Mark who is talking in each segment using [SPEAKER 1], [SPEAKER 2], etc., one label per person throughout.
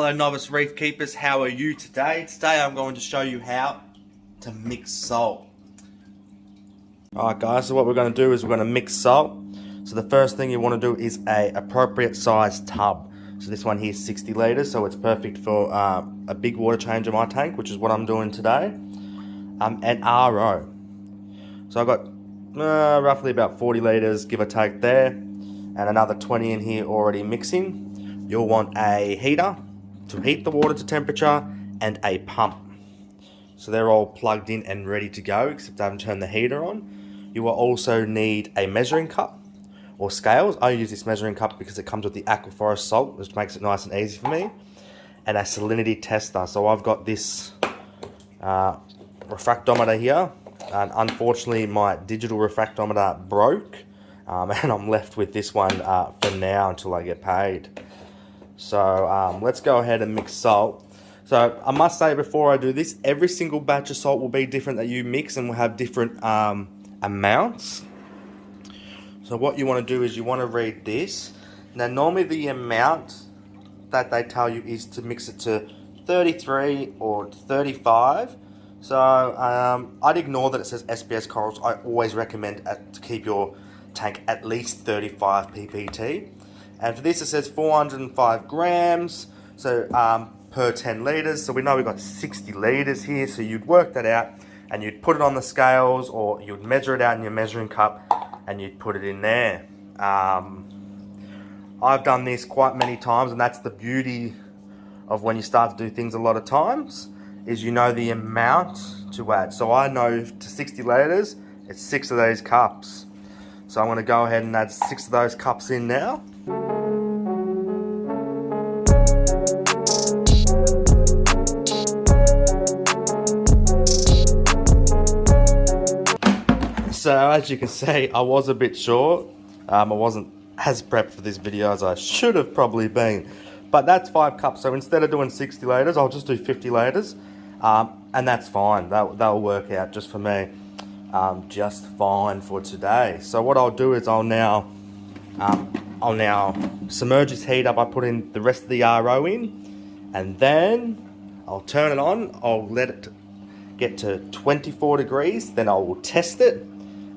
[SPEAKER 1] Hello novice reef keepers, how are you today? Today I'm going to show you how to mix salt. Alright guys, so what we're going to do is we're going to mix salt. So the first thing you want to do is a appropriate sized tub. So this one here is 60 litres, so it's perfect for a big water change in my tank, which is what I'm doing today. An RO. So I've got roughly about 40 litres, give or take there, and another 20 in here already mixing. You'll want a heater to heat the water to temperature and a pump. So they're all plugged in and ready to go, except I haven't turned the heater on. You will also need a measuring cup or scales. I use this measuring cup because it comes with the aquaforest salt, which makes it nice and easy for me. And a salinity tester. So I've got this refractometer here. And unfortunately my digital refractometer broke. And I'm left with this one for now until I get paid. So let's go ahead and mix salt. So I must say before I do this, every single batch of salt will be different that you mix and will have different amounts. So what you want to do is you want to read this. Now normally the amount that they tell you is to mix it to 33 or 35. So I'd ignore that it says SPS corals. I always recommend to keep your tank at least 35 ppt. And for this it says 405 grams, so per 10 litres. So we know we've got 60 litres here, so you'd work that out and you'd put it on the scales, or you'd measure it out in your measuring cup and you'd put it in there. I've done this quite many times, and that's the beauty of when you start to do things a lot of times, is you know the amount to add. So I know to 60 litres, it's 6 of these cups. So I'm going to go ahead and add 6 of those cups in now. So as you can see, I was a bit short. I wasn't as prepped for this video as I should have probably been. But that's 5 cups. So instead of doing 60 litres, I'll just do 50 litres. And that's fine. That'll work out just for me. Just fine for today. So what I'll do is I'll now submerge this heater by putting the rest of the RO in. And then I'll turn it on. I'll let it get to 24 degrees. Then I will test it.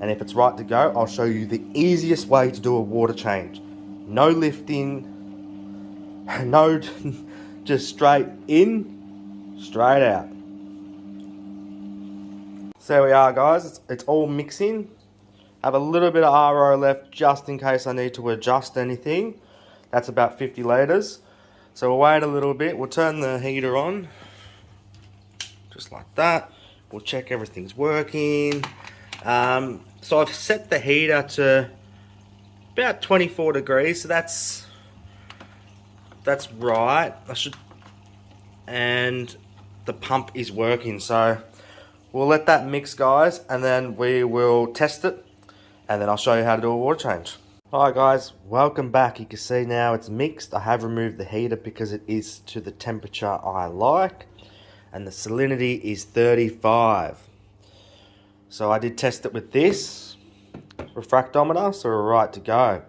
[SPEAKER 1] And if it's right to go, I'll show you the easiest way to do a water change. No lifting, no, just straight in, straight out. So there we are guys, it's all mixing. I have a little bit of RO left just in case I need to adjust anything. That's about 50 litres. So we'll wait a little bit, we'll turn the heater on, just like that. We'll check everything's working. So I've set the heater to about 24 degrees, so that's right. And the pump is working, so we'll let that mix guys, and then we will test it, and then I'll show you how to do a water change. Alright guys, welcome back. You can see now it's mixed. I have removed the heater because it is to the temperature I like, and the salinity is 35. So I did test it with this refractometer, so we're right to go.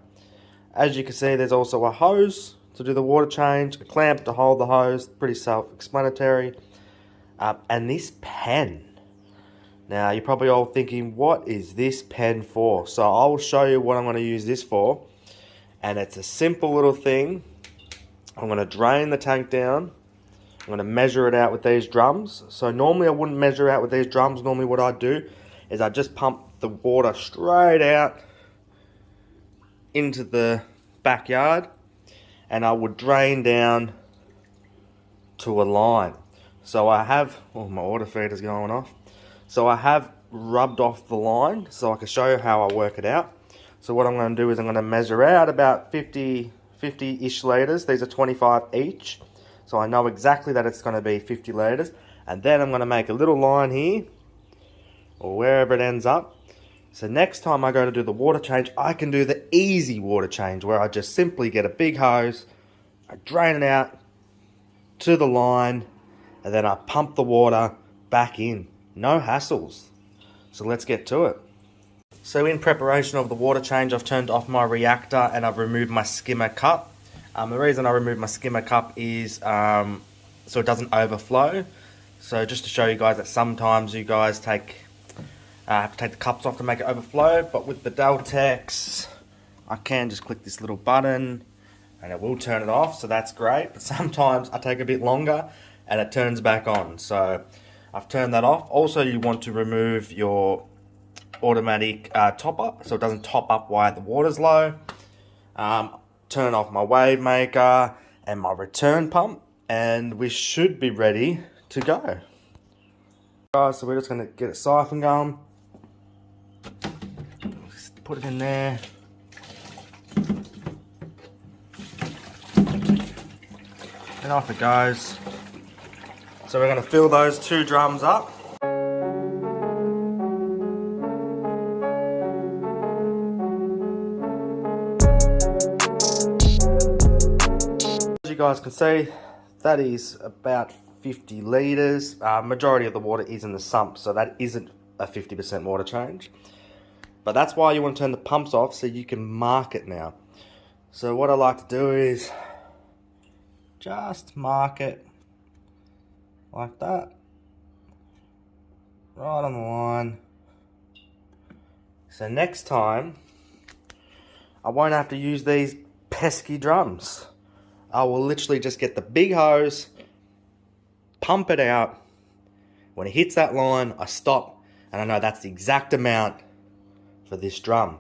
[SPEAKER 1] As you can see, there's also a hose to do the water change, a clamp to hold the hose, pretty self-explanatory. And this pen. Now you're probably all thinking, what is this pen for? So I will show you what I'm going to use this for. And it's a simple little thing. I'm going to drain the tank down. I'm going to measure it out with these drums. So normally I wouldn't measure out with these drums. Normally what I do is I just pump the water straight out into the backyard, and I would drain down to a line. So I have, oh, my water feeder's going off. So I have rubbed off the line so I can show you how I work it out. So what I'm going to do is I'm going to measure out about 50-ish litres. These are 25 each. So I know exactly that it's going to be 50 litres. And then I'm going to make a little line here, or wherever it ends up. So next time I go to do the water change, I can do the easy water change where I just simply get a big hose, I drain it out to the line, and then I pump the water back in. No hassles. So let's get to it. So in preparation of the water change, I've turned off my reactor and I've removed my skimmer cup. The reason I removed my skimmer cup is so it doesn't overflow. So just to show you guys that sometimes you guys have to take the cups off to make it overflow, but with the Deltex I can just click this little button and it will turn it off, so that's great. But sometimes I take a bit longer and it turns back on, so I've turned that off. Also, you want to remove your automatic topper so it doesn't top up while the water's low. Turn off my wave maker and my return pump, and we should be ready to go. Guys, so we're just going to get a siphon going. Just put it in there. And off it goes. So we're going to fill those 2 drums up. As you guys can see, that is about 50 litres. Majority of the water is in the sump, so that isn't a 50% water change. But that's why you want to turn the pumps off, so you can mark it now. So what I like to do is just mark it like that, right on the line. So next time I won't have to use these pesky drums. I will literally just get the big hose, pump it out. When it hits that line, I stop, and I know that's the exact amount for this drum.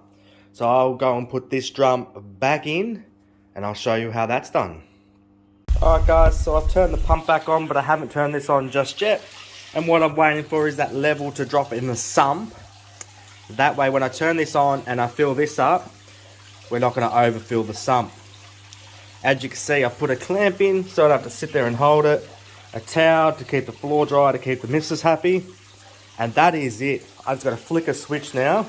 [SPEAKER 1] So I'll go and put this drum back in, and I'll show you how that's done. Alright guys, so I've turned the pump back on, but I haven't turned this on just yet. And what I'm waiting for is that level to drop in the sump. That way when I turn this on and I fill this up, we're not going to overfill the sump. As you can see, I put a clamp in so I don't have to sit there and hold it. A towel to keep the floor dry, to keep the missus happy. And that is it. I've just got to flick a switch now,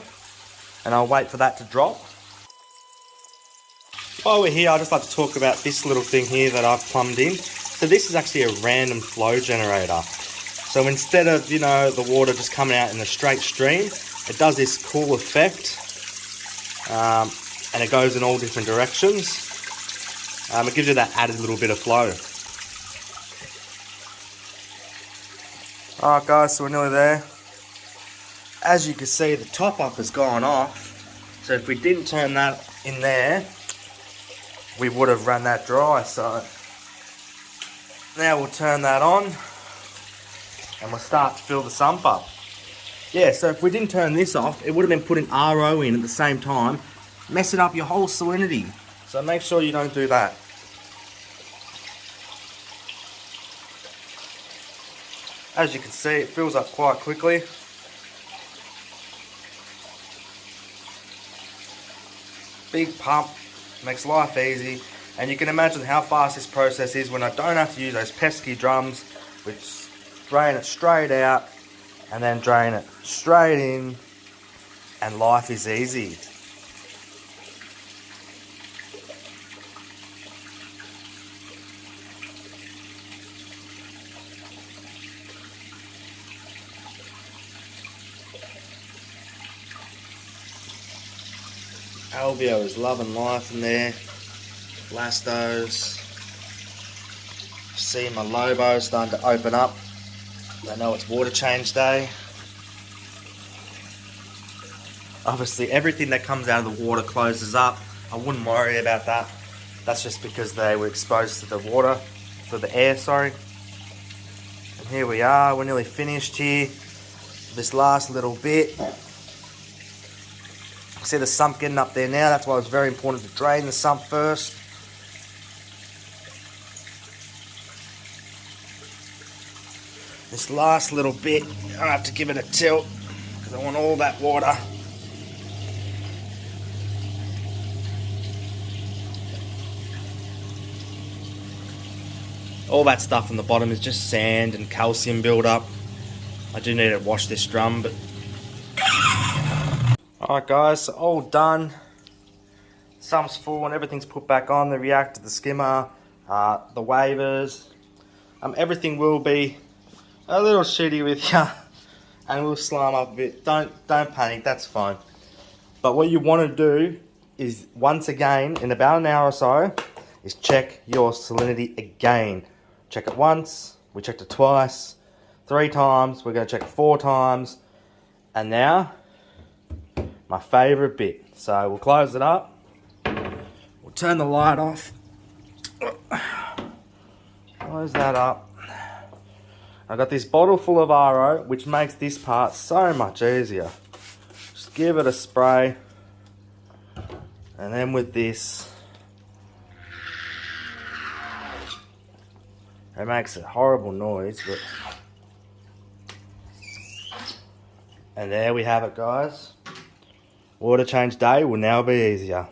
[SPEAKER 1] and I'll wait for that to drop. While we're here, I'd just like to talk about this little thing here that I've plumbed in. So this is actually a random flow generator. So instead of, you know, the water just coming out in a straight stream, it does this cool effect. And it goes in all different directions. It gives you that added little bit of flow. Alright guys, so we're nearly there. As you can see, the top up has gone off. So if we didn't turn that in there, we would have run that dry. So now we'll turn that on and we'll start to fill the sump up. Yeah, so if we didn't turn this off, it would have been putting RO in at the same time, messing up your whole salinity. So make sure you don't do that. As you can see, it fills up quite quickly. Big pump, makes life easy. And you can imagine how fast this process is when I don't have to use those pesky drums, which drain it straight out and then drain it straight in, and life is easy. Alveo is loving life in there. Blastos. See my Lobo starting to open up. I know it's water change day. Obviously everything that comes out of the water closes up. I wouldn't worry about that. That's just because they were exposed to the water, to the air, sorry. And here we are, we're nearly finished here. This last little bit. See the sump getting up there now. That's why it's very important to drain the sump first. This last little bit, I have to give it a tilt because I want all that water. All that stuff on the bottom is just sand and calcium buildup. I do need to wash this drum, but alright guys, so all done. Sump's full and everything's put back on. The reactor, the skimmer, the waivers. Everything will be a little shitty with you and we'll slime up a bit. Don't panic, that's fine. But what you want to do is, once again, in about an hour or so, is check your salinity again. Check it once, we checked it twice, 3 times, we're going to check it 4 times. And now, my favourite bit. So we'll close it up, we'll turn the light off, close that up. I've got this bottle full of RO, which makes this part so much easier. Just give it a spray, and then with this, it makes a horrible noise, but... And there we have it, guys. Water change day will now be easier.